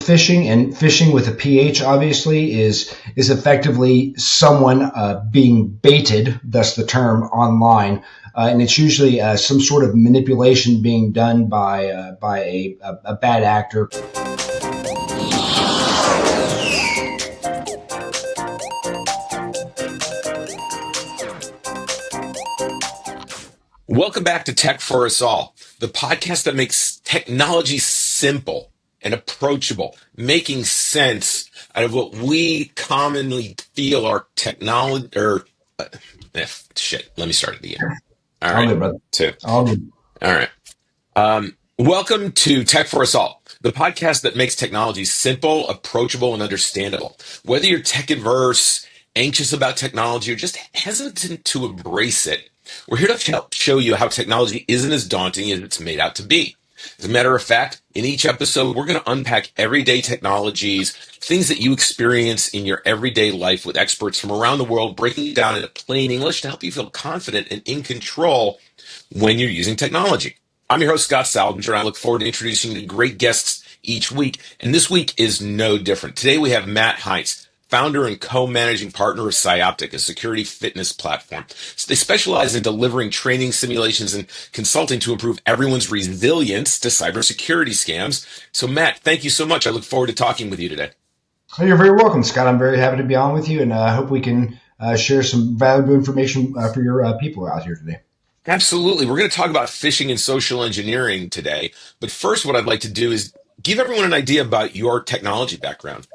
Phishing, and phishing with a PH obviously is effectively someone being baited, thus the term, online, and it's usually some sort of manipulation being done by a bad actor. Welcome back to Tech4UsAll, the podcast that makes technology simple and approachable, making sense out of what we commonly feel are technology, let me start it again. All All right. good, brother. All good. All right. Welcome to Tech4UsAll, the podcast that makes technology simple, approachable, and understandable. Whether you're tech adverse, anxious about technology, or just hesitant to embrace it, we're here to help show you how technology isn't as daunting as it's made out to be. As a matter of fact, in each episode, we're going to unpack everyday technologies, things that you experience in your everyday life with experts from around the world, breaking it down into plain English to help you feel confident and in control when you're using technology. I'm your host, Scott Saldinger, and I look forward to introducing you to great guests each week. And this week is no different. Today we have Matt Hince, founder and co-managing partner of PsyOptik, a security fitness platform. So they specialize in delivering training, simulations, and consulting to improve everyone's resilience to cybersecurity scams. So Matt, thank you so much. I look forward to talking with you today. Oh, you're very welcome, Scott. I'm very happy to be on with you, and I hope we can share some valuable information for your people out here today. Absolutely. We're going to talk about phishing and social engineering today. But first, what I'd like to do is give everyone an idea about your technology background.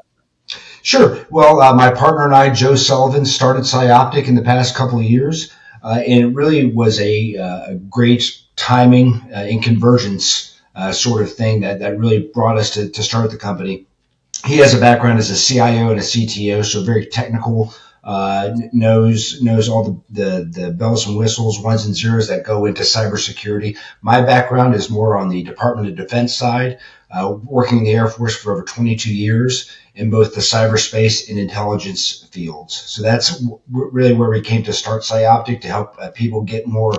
Sure. Well, my partner and I, Joe Sullivan, started PsyOptik in the past couple of years, and it really was a great timing and convergence sort of thing that really brought us to start the company. He has a background as a CIO and a CTO, so very technical, knows all the bells and whistles, ones and zeros that go into cybersecurity. My background is more on the Department of Defense side, working in the Air Force for over 22 years in both the cyberspace and intelligence fields. So that's really where we came to start PsyOptik, to help people get more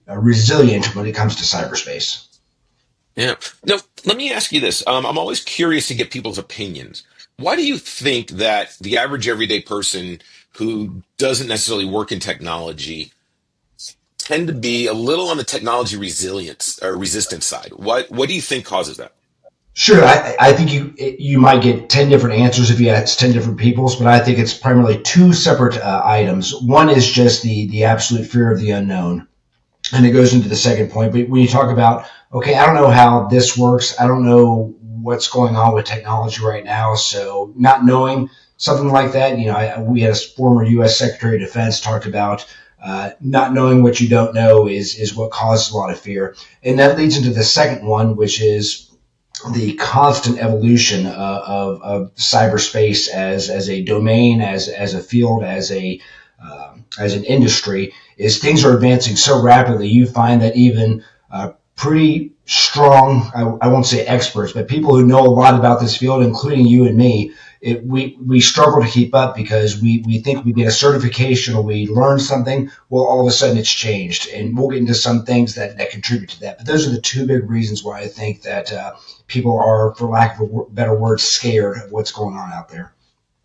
resilient when it comes to cyberspace. Yeah. Now, let me ask you this. I'm always curious to get people's opinions. Why do you think that the average everyday person who doesn't necessarily work in technology tend to be a little on the technology resilience or resistance side? What do you think causes that? Sure, I think you might get 10 different answers if you ask 10 different peoples, but I think it's primarily two separate items. One is just the absolute fear of the unknown, and it goes into the second point. But when you talk about, okay, I don't know how this works, I don't know what's going on with technology right now, so not knowing something like that, we had a former U.S. Secretary of Defense talked about not knowing what you don't know is what causes a lot of fear, and that leads into the second one, which is the constant evolution of cyberspace as a domain, as a field, as an industry. Is things are advancing so rapidly, you find that even pretty strong, I won't say experts, but people who know a lot about this field, including you and me, we struggle to keep up because we think we get a certification or we learn something. Well, all of a sudden it's changed, and we'll get into some things that contribute to that. But those are the two big reasons why I think that people are, for lack of a better word, scared of what's going on out there.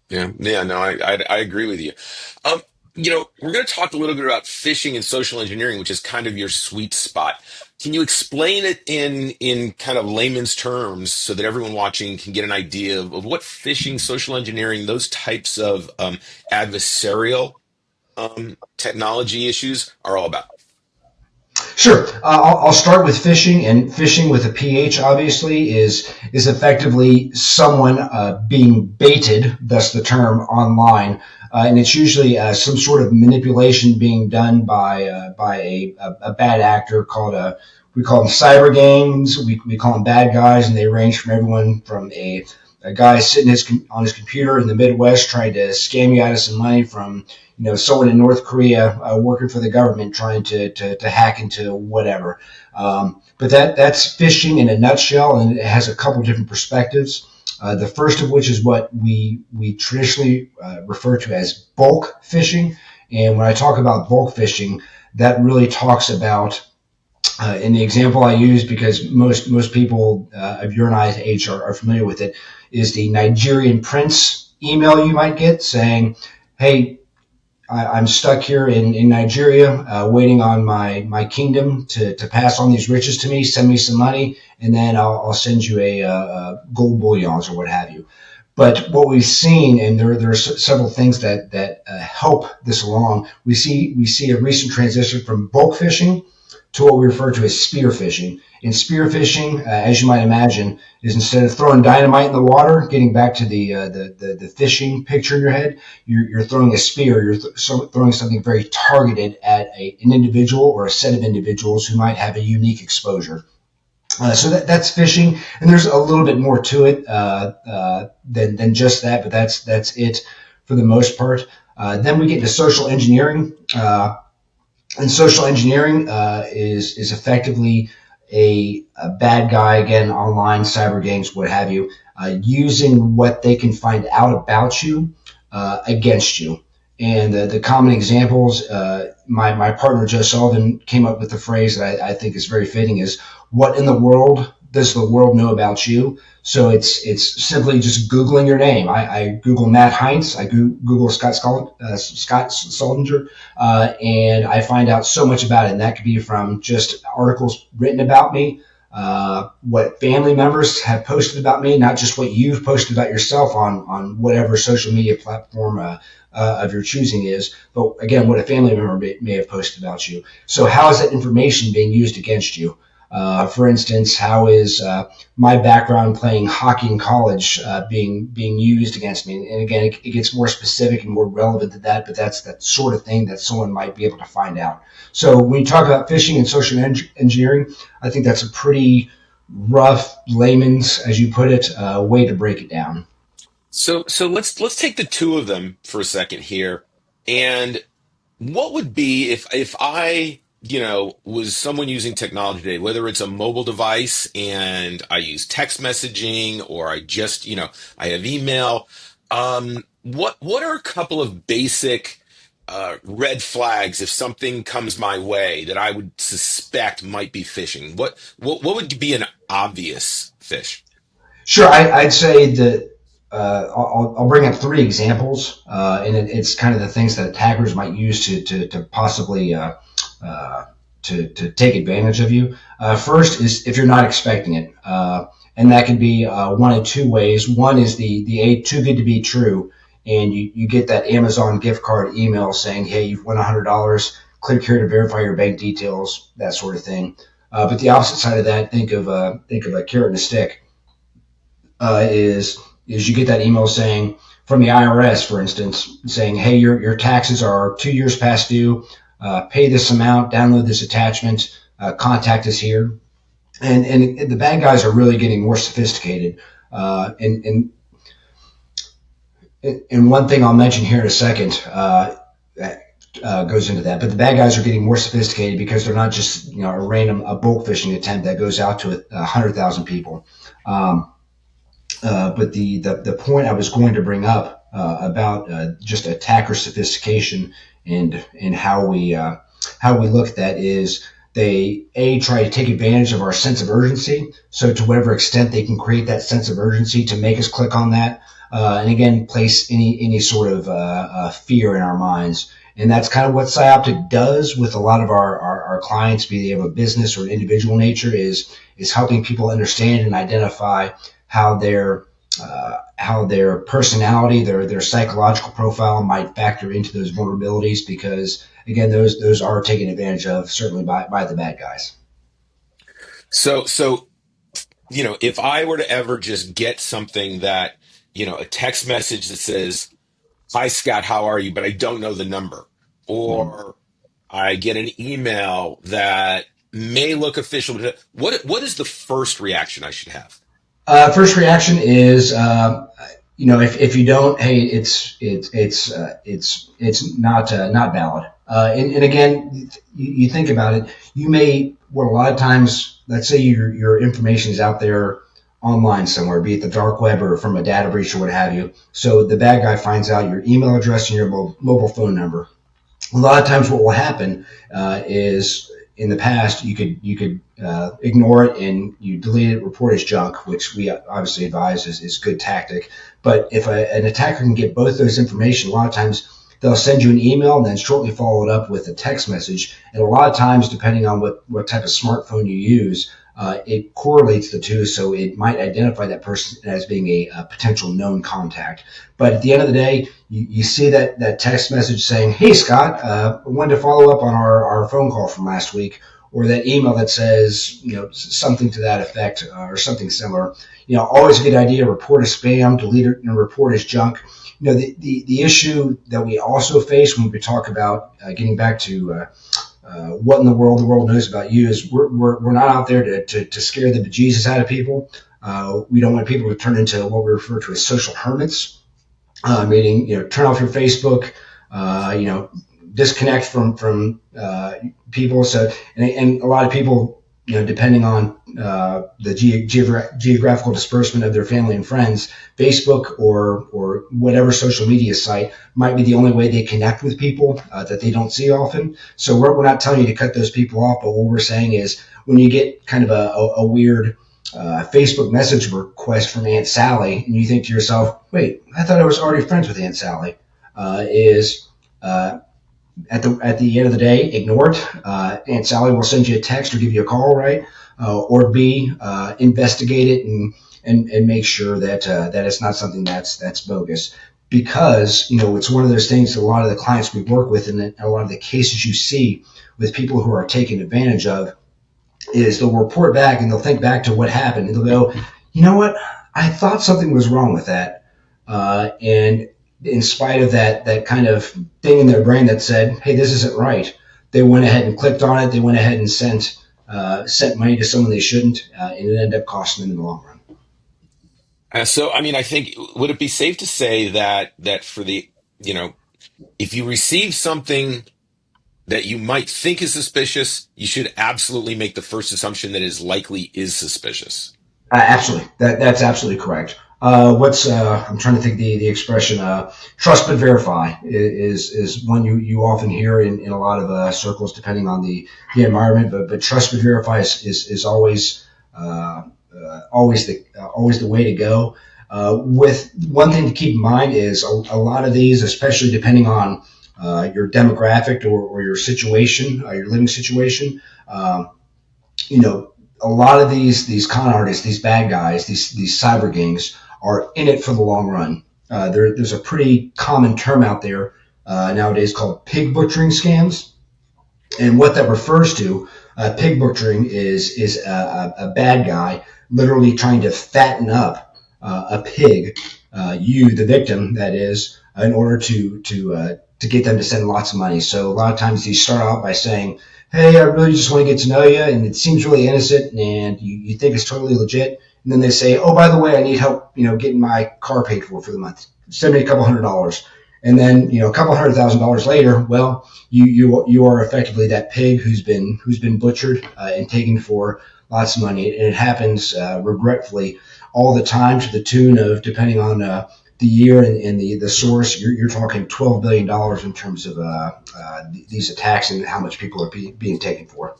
Yeah, no, I agree with you. We're going to talk a little bit about phishing and social engineering, which is kind of your sweet spot. Can you explain it in kind of layman's terms so that everyone watching can get an idea of what phishing, social engineering, those types of adversarial technology issues are all about? Sure. I'll start with phishing, and phishing with a PH obviously is effectively someone being baited, thus the term, online, and it's usually some sort of manipulation being done by a bad actor we call them cyber gangs. We call them bad guys, and they range from everyone from a guy sitting on his computer in the Midwest trying to scam you out of some money, from someone in North Korea working for the government trying to hack into whatever. But that's phishing in a nutshell, and it has a couple different perspectives. The first of which is what we traditionally refer to as bulk phishing. And when I talk about bulk phishing, that really talks about And the example I use, because most people of your and I's age are familiar with it, is the Nigerian prince email you might get saying, "Hey, I'm stuck here in Nigeria, waiting on my kingdom to pass on these riches to me. Send me some money, and then I'll send you a gold bullions or what have you." But what we've seen, and there are several things that help this along. We see a recent transition from bulk phishing to what we refer to as spear phishing. And spear phishing, as you might imagine, is instead of throwing dynamite in the water, getting back to the fishing picture in your head, you're throwing a spear. You're throwing something very targeted at an individual or a set of individuals who might have a unique exposure. So that's phishing, and there's a little bit more to it than just that, but that's it for the most part. Then we get into social engineering. And social engineering is effectively a bad guy, again, online, cyber gangs, what have you, using what they can find out about you against you. And the common examples, my partner Joe Sullivan came up with the phrase that I think is very fitting: is what in the world does the world know about you? So it's simply just Googling your name. I Google Matt Hince, I Google Scott Saldinger, and I find out so much about it. And that could be from just articles written about me, what family members have posted about me, not just what you've posted about yourself on whatever social media platform of your choosing is, but again, what a family member may have posted about you. So how is that information being used against you? For instance, how is my background playing hockey in college being used against me? And again, it gets more specific and more relevant to that, but that's that sort of thing that someone might be able to find out. So when you talk about phishing and social engineering, I think that's a pretty rough, layman's, as you put it, way to break it down. So let's take the two of them for a second here. And what would be if I, was someone using technology today, whether it's a mobile device and I use text messaging or I just, I have email. What are a couple of basic red flags if something comes my way that I would suspect might be phishing? What would be an obvious phish? Sure, I'd say that I'll bring up three examples, and it's kind of the things that attackers might use to possibly uh, to take advantage of you. First is if you're not expecting it, and that can be one of two ways. One is the a too good to be true, and you get that Amazon gift card email saying, "Hey, you've won $100. Click here to verify your bank details," that sort of thing. But the opposite side of that, think of a carrot and a stick, is you get that email saying from the IRS, for instance, saying, "Hey, your taxes are 2 years past due. Pay this amount. Download this attachment. Contact us here." And the bad guys are really getting more sophisticated. And one thing I'll mention here in a second goes into that. But the bad guys are getting more sophisticated because they're not just a bulk phishing attempt that goes out to 100,000 people. But the point I was going to bring up about just attacker sophistication and how we look at that is they try to take advantage of our sense of urgency. So to whatever extent they can create that sense of urgency to make us click on that, and again place any sort of fear in our minds. And that's kind of what PsyOptik does with a lot of our clients, be they of a business or an individual nature, is helping people understand and identify how their personality, their psychological profile might factor into those vulnerabilities, because again, those are taken advantage of certainly by the bad guys. So if I were to ever just get something that, a text message that says, "Hi Scott, how are you?" but I don't know the number, or I get an email that may look official, what is the first reaction I should have? First reaction is, if you don't, hey, it's not valid. And again, you think about it, you may, well, a lot of times, let's say your information is out there online somewhere, be it the dark web or from a data breach or what have you. So the bad guy finds out your email address and your mobile phone number. A lot of times what will happen is, in the past, you could ignore it and you delete it, report as junk, which we obviously advise is good tactic. But if an attacker can get both those information, a lot of times they'll send you an email and then shortly follow it up with a text message. And a lot of times, depending on what type of smartphone you use, it correlates the two, so it might identify that person as being a potential known contact. But at the end of the day, you see that text message saying, "Hey, Scott, I wanted to follow up on our phone call from last week," or that email that says, something to that effect, or something similar. Always a good idea. Report as spam, delete it, and report as junk. The issue that we also face when we talk about getting back to what in the world knows about you is we're not out there to scare the bejesus out of people. We don't want people to turn into what we refer to as social hermits, meaning turn off your Facebook, disconnect from people. So and a lot of people, depending on the geographical disbursement of their family and friends, Facebook or whatever social media site might be the only way they connect with people that they don't see often. So we're not telling you to cut those people off, but what we're saying is when you get kind of a weird Facebook message request from Aunt Sally, and you think to yourself, "Wait, I thought I was already friends with Aunt Sally," at the end of the day, ignore it. Aunt Sally will send you a text or give you a call, right? Or B, investigate it and make sure that it's not something that's bogus. Because it's one of those things that a lot of the clients we work with and a lot of the cases you see with people who are taken advantage of is they'll report back and they'll think back to what happened and they'll go, "You know what? I thought something was wrong with that," and in spite of that kind of thing in their brain that said, "Hey, this isn't right," they went ahead and clicked on it. They went ahead and sent money to someone they shouldn't, and it ended up costing them in the long run. So, I mean, I think, would it be safe to say that for the, if you receive something that you might think is suspicious, you should absolutely make the first assumption that is likely is suspicious? Absolutely, that's absolutely correct. I'm trying to think the expression. Trust but verify is one you often hear in a lot of circles, depending on the environment. But trust but verify is always always the way to go. With one thing to keep in mind is a lot of these, especially depending on your demographic or your situation, your living situation. A lot of these con artists, these bad guys, these cyber gangs are in it for the long run. There's a pretty common term out there nowadays called pig butchering scams. And what that refers to, pig butchering is a bad guy literally trying to fatten up a pig, you, the victim, that is, in order to get them to send lots of money. So a lot of times these start out by saying, "Hey, I really just want to get to know you," and it seems really innocent, and you think it's totally legit. And then they say, "Oh, by the way, I need help, getting my car paid for the month. Send me a couple $100." And then, a couple $100,000 later, well, you are effectively that pig who's been butchered and taken for lots of money. And it happens regretfully all the time, to the tune of, depending on the year and the source, you're talking $12 billion in terms of these attacks and how much people are being taken for.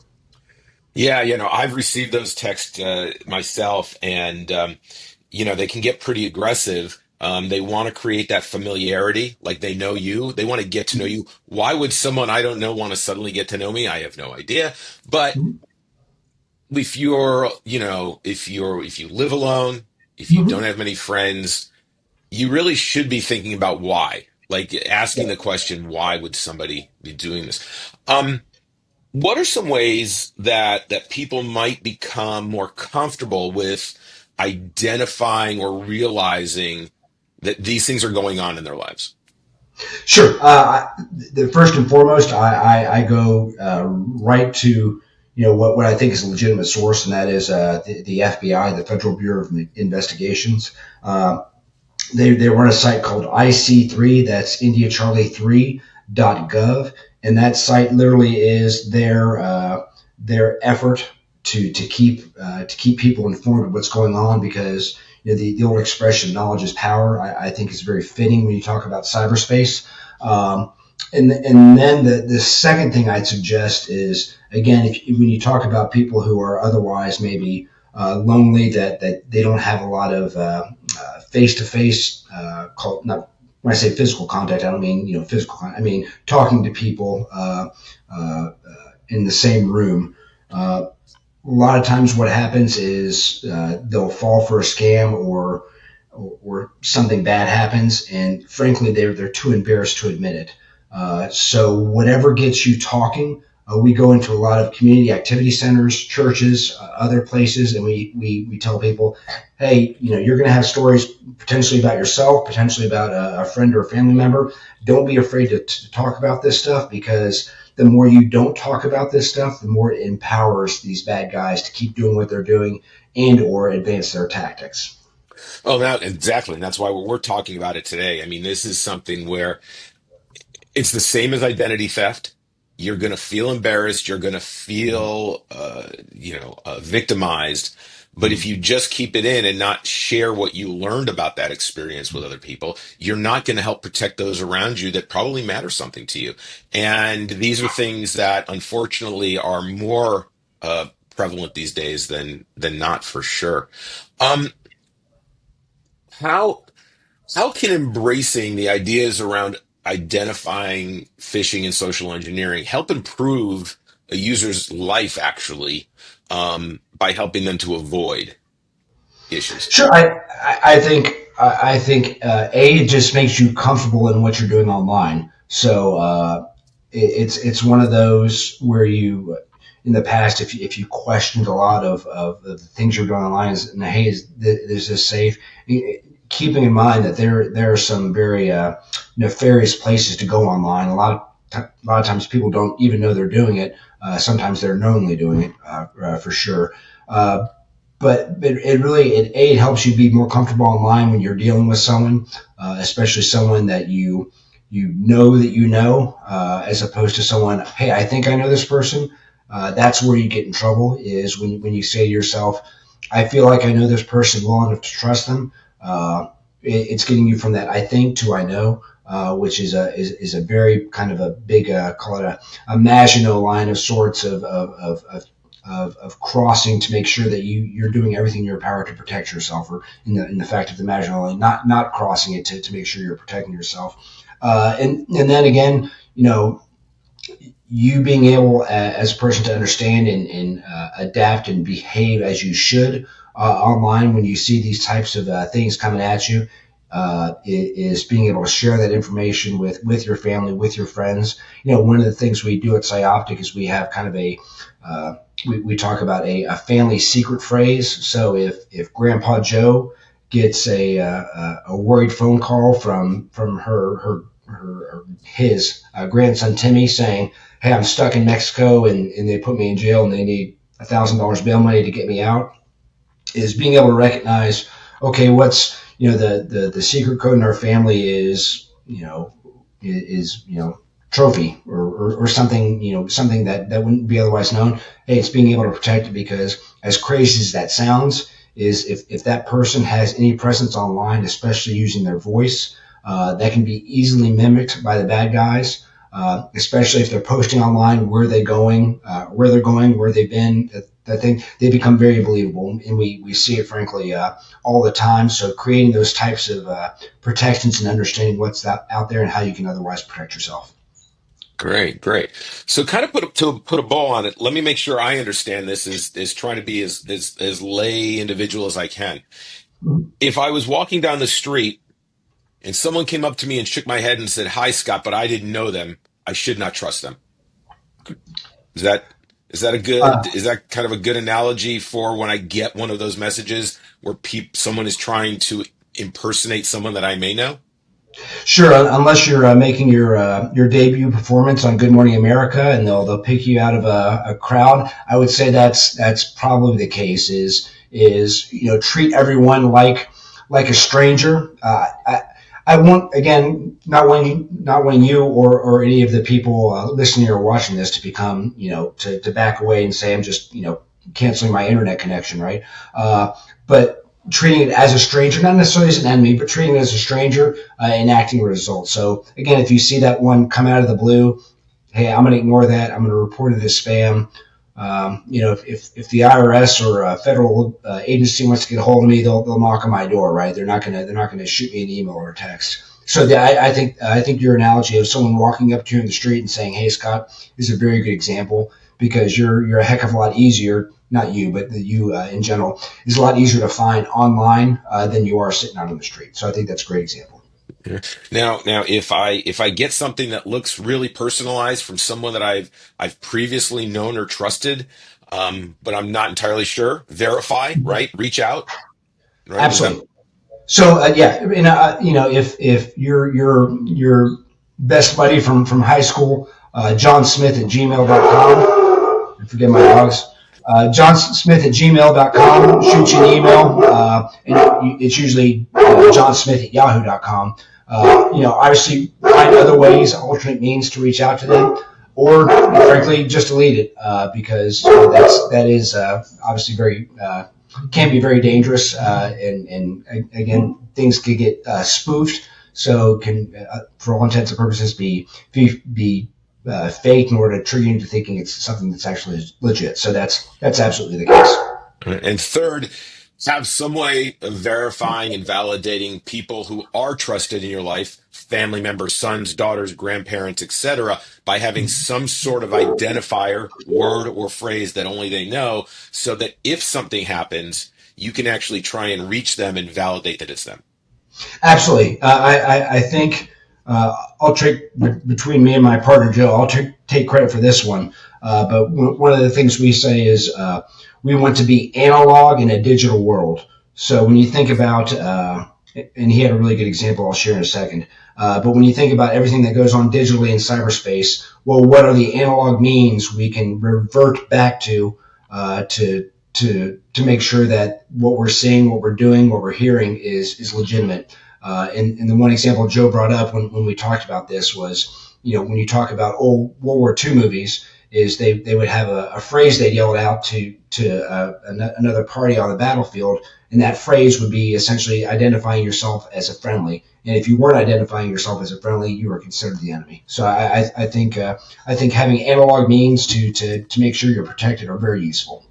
Yeah, I've received those texts myself, and they can get pretty aggressive. They want to create that familiarity, like they know you. They want to get to know you. Why would someone I don't know want to suddenly get to know me? I have no idea. But if you're, if you live alone, if you don't have many friends, you really should be thinking about why. Like asking the question, why would somebody be doing this? What are some ways that people might become more comfortable with identifying or realizing that these things are going on in their lives? Sure. The first and foremost, I go right to what I think is a legitimate source, and that is the FBI, the Federal Bureau of Investigations. They run a site called IC3. That's India Charlie 3.gov, and that site literally is their effort to keep people informed of what's going on, because the old expression, knowledge is power, I think is very fitting when you talk about cyberspace. And then the second thing I'd suggest is, again, when you talk about people who are otherwise maybe lonely, that they don't have a lot of face to face, not when I say physical contact, I don't mean physical contact. I mean talking to people in the same room. A lot of times, what happens is they'll fall for a scam, or something bad happens, and frankly, they're too embarrassed to admit it. So whatever gets you talking, we go into a lot of community activity centers, churches, other places, and we tell people, hey, you're going to have stories potentially about yourself, potentially about a friend or a family member. Don't be afraid to talk about this stuff, because the more you don't talk about this stuff, the more it empowers these bad guys to keep doing what they're doing and or advance their tactics. Oh, that exactly. And that's why we're talking about it today. I mean, this is something where it's the same as identity theft. You're going to feel embarrassed. You're going to feel, victimized. But if you just keep it in and not share what you learned about that experience with other people, you're not going to help protect those around you that probably matter something to you. And these are things that unfortunately are more prevalent these days than not, for sure. Um, how How can embracing the ideas around identifying phishing and social engineering help improve a user's life actually, by helping them to avoid issues? Sure, I think it just makes you comfortable in what you're doing online. So it's one of those where you, in the past, if you questioned a lot of the things you're doing online, and hey, is this safe? Keeping in mind that there are some very nefarious places to go online. A lot of times people don't even know they're doing it. Sometimes they're knowingly doing it, for sure. But it helps you be more comfortable online when you're dealing with someone, especially someone that as opposed to someone, hey, I think I know this person. That's where you get in trouble, is when you say to yourself, I feel like I know this person well enough to trust them. It's getting you from that I think to I know, which is a very kind of a big, call it a Maginot line of sorts of crossing, to make sure that you're doing everything in your power to protect yourself, or in the fact of the Maginot line, not crossing it to make sure you're protecting yourself. And then again, you being able, as a person, to understand and adapt and behave as you should online when you see these types of things coming at you, is being able to share that information with your family, with your friends. One of the things we do at PsyOptik is we have kind of we talk about a family secret phrase. So if Grandpa Joe gets a worried phone call from his grandson Timmy, saying, hey, I'm stuck in Mexico, and they put me in jail and they need $1,000 bail money to get me out, is being able to recognize, okay, what's, the secret code in our family is trophy, or something, something that wouldn't be otherwise known. Hey, it's being able to protect it, because as crazy as that sounds, is if that person has any presence online, especially using their voice, that can be easily mimicked by the bad guys, especially if they're posting online where they're going, where they've been. That thing, they become very believable, and we see it, frankly, all the time. So creating those types of protections and understanding what's out there and how you can otherwise protect yourself. Great, great. So kind of put a bow on it. Let me make sure I understand this, is trying to be as lay individual as I can. If I was walking down the street and someone came up to me and shook my head and said, "Hi, Scott," but I didn't know them, I should not trust them. Is that Uh, is that kind of a good analogy for when I get one of those messages where someone is trying to impersonate someone that I may know? Sure, unless you're making your debut performance on Good Morning America, and they'll pick you out of a crowd. I would say that's probably the case. Is treat everyone like a stranger. I want, again, not wanting you or any of the people listening or watching this to become, to back away and say I'm just canceling my internet connection, right? But treating it as a stranger, not necessarily as an enemy, but treating it as a stranger, and acting results. So again, if you see that one come out of the blue, hey, I'm going to ignore that. I'm going to report it as spam. If the IRS or a federal agency wants to get a hold of me, they'll knock on my door, right? They're not gonna shoot me an email or a text. So I think your analogy of someone walking up to you in the street and saying, "Hey, Scott," is a very good example because you're a heck of a lot easier. Not you, but you in general is a lot easier to find online than you are sitting out on the street. So I think that's a great example. Yeah. Now, if I get something that looks really personalized from someone that I've previously known or trusted, but I'm not entirely sure, verify, right? Reach out, right? Is that Absolutely. So yeah, and if your best buddy from high school, John Smith at gmail.com, I forget my dogs. John Smith at gmail.com, shoot you an email, and it's usually John Smith at yahoo.com. Obviously find other ways, alternate means to reach out to them, or frankly, just delete it because that is obviously very can be very dangerous, and again, things could get spoofed, so can, for all intents and purposes, be fake in order to trigger you into thinking it's something that's actually legit. So that's absolutely the case. And third, have some way of verifying and validating people who are trusted in your life, family members, sons, daughters, grandparents, etc., by having some sort of identifier, word or phrase that only they know, so that if something happens, you can actually try and reach them and validate that it's them. Absolutely. I think I'll take between me and my partner Joe. I'll take credit for this one. But one of the things we say is we want to be analog in a digital world. So when you think about, and he had a really good example I'll share in a second. But when you think about everything that goes on digitally in cyberspace, well, what are the analog means we can revert back to make sure that what we're seeing, what we're doing, what we're hearing is legitimate. And the one example Joe brought up when we talked about this was, when you talk about old World War II movies, is they would have a phrase they yelled out to another party on the battlefield, and that phrase would be essentially identifying yourself as a friendly. And if you weren't identifying yourself as a friendly, you were considered the enemy. So I think having analog means to make sure you're protected are very useful.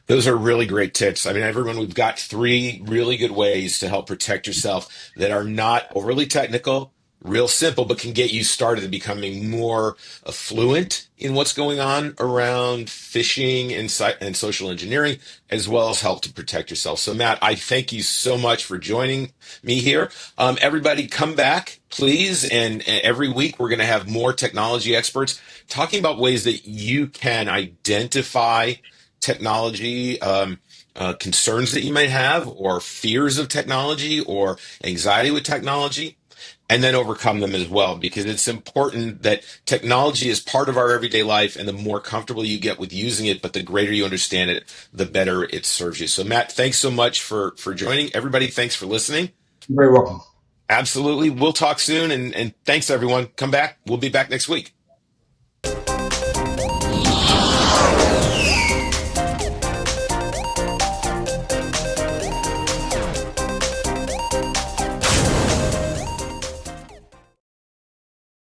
Those are really great tips. I mean, everyone, we've got three really good ways to help protect yourself that are not overly technical, real simple, but can get you started in becoming more fluent in what's going on around phishing and social engineering, as well as help to protect yourself. So, Matt, I thank you so much for joining me here. Everybody, come back, please. And every week, we're going to have more technology experts talking about ways that you can identify technology concerns that you might have, or fears of technology, or anxiety with technology, and then overcome them as well. Because it's important that technology is part of our everyday life, and the more comfortable you get with using it, but the greater you understand it, the better it serves you. So, Matt, thanks so much for joining. Everybody, thanks for listening. You're very welcome. Absolutely. We'll talk soon, and thanks everyone. Come back. We'll be back next week.